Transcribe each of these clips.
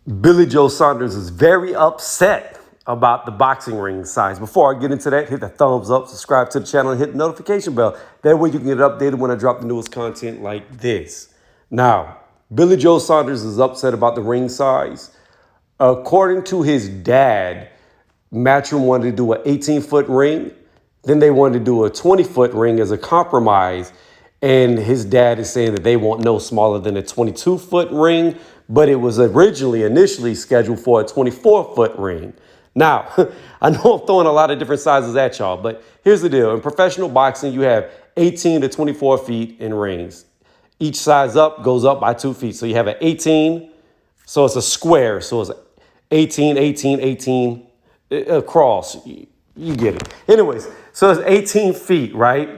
Billy Joe Saunders is very upset about the boxing ring size. Before I get into that, hit the thumbs up, subscribe to the channel, and hit the notification bell. That way you can get updated when I drop the newest content like this. Now, Billy Joe Saunders is upset about the ring size. According to his dad, Matchroom wanted to do an 18-foot ring. Then they wanted to do a 20-foot ring as a compromise. And his dad is saying that they want no smaller than a 22-foot ring, but it was initially scheduled for a 24-foot ring. Now, I know I'm throwing a lot of different sizes at y'all, but here's the deal. In professional boxing, you have 18 to 24 feet in rings. Each size up goes up by 2 feet. So you have an 18, so it's a square. So it's 18, 18, 18 across. You get it. Anyways, so it's 18 feet, right?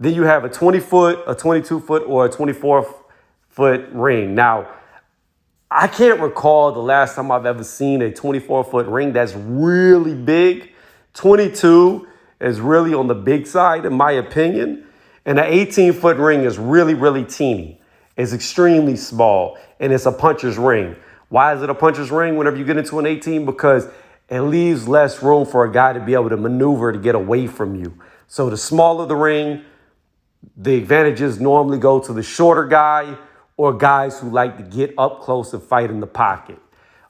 Then you have a 20-foot, a 22-foot, or a 24-foot ring. Now, I can't recall the last time I've ever seen a 24-foot ring that's really big. 22 is really on the big side, in my opinion. And an 18-foot ring is really, really teeny. It's extremely small, and it's a puncher's ring. Why is it a puncher's ring whenever you get into an 18? Because it leaves less room for a guy to be able to maneuver to get away from you. So the smaller the ring, the advantages normally go to the shorter guy or guys who like to get up close and fight in the pocket.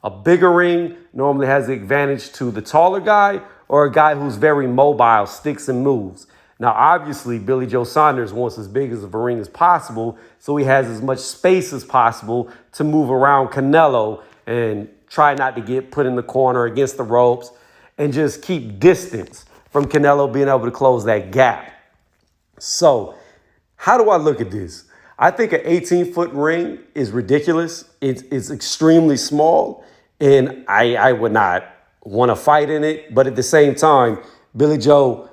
A bigger ring normally has the advantage to the taller guy or a guy who's very mobile, sticks and moves. Now, obviously, Billy Joe Saunders wants as big as of a ring as possible, so he has as much space as possible to move around Canelo and try not to get put in the corner against the ropes and just keep distance from Canelo being able to close that gap. So how do I look at this? I think an 18-foot ring is ridiculous. It's extremely small, and I would not want to fight in it. But at the same time, Billy Joe,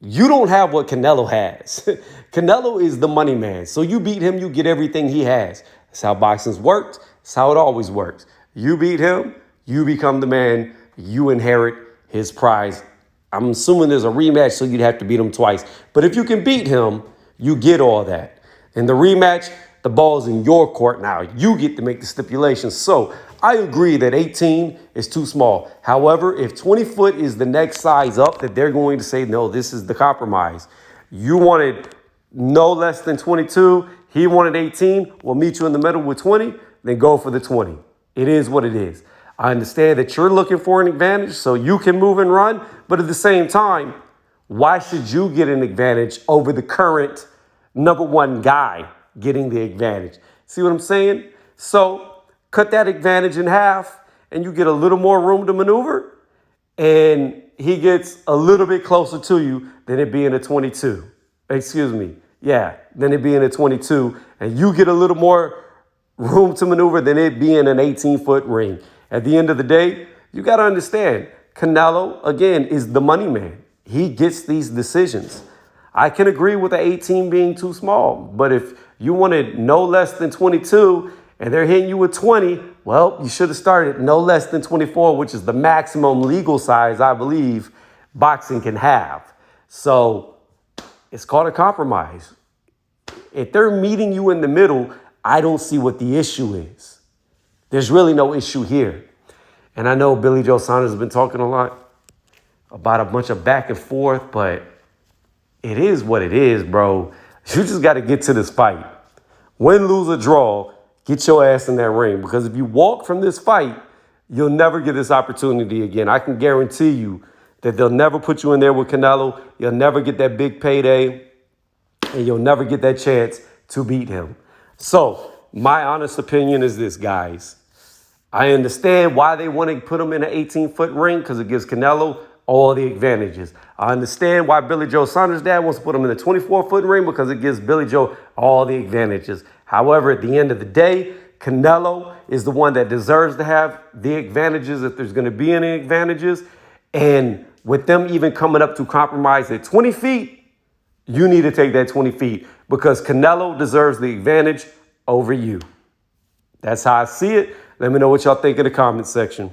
you don't have what Canelo has. Canelo is the money man. So you beat him, you get everything he has. That's how boxing's worked. That's how it always works. You beat him, you become the man, you inherit his prize. I'm assuming there's a rematch, so you'd have to beat him twice. But if you can beat him, you get all that. In the rematch, the ball's in your court now. You get to make the stipulations. So I agree that 18 is too small. However, if 20 foot is the next size up that they're going to say, no, this is the compromise. You wanted no less than 22. He wanted 18. We'll meet you in the middle with 20. Then go for the 20. It is what it is. I understand that you're looking for an advantage so you can move and run. But at the same time, why should you get an advantage over the current number one guy getting the advantage? See what I'm saying? So cut that advantage in half and you get a little more room to maneuver, and he gets a little bit closer to you than it being a 22. Excuse me. Yeah, than it being a 22, and you get a little more room to maneuver than it being an 18-foot ring. At the end of the day, you got to understand, Canelo, again, is the money man. He gets these decisions. I can agree with the 18 being too small, but if you wanted no less than 22 and they're hitting you with 20, well, you should have started no less than 24, which is the maximum legal size I believe boxing can have. So it's called a compromise. If they're meeting you in the middle, I don't see what the issue is. There's really no issue here. And I know Billy Joe Saunders has been talking a lot about a bunch of back and forth, but it is what it is, bro. You just got to get to this fight. Win, lose, or draw, get your ass in that ring. Because if you walk from this fight, you'll never get this opportunity again. I can guarantee you that they'll never put you in there with Canelo. You'll never get that big payday, and you'll never get that chance to beat him. So my honest opinion is this, guys. I understand why they want to put him in an 18-foot ring, because it gives Canelo all the advantages. I understand why Billy Joe Saunders' dad wants to put him in a 24-foot ring, because it gives Billy Joe all the advantages. However, at the end of the day, Canelo is the one that deserves to have the advantages if there's going to be any advantages. And with them even coming up to compromise at 20 feet, you need to take that 20 feet because Canelo deserves the advantage over you. That's how I see it. Let me know what y'all think in the comment section.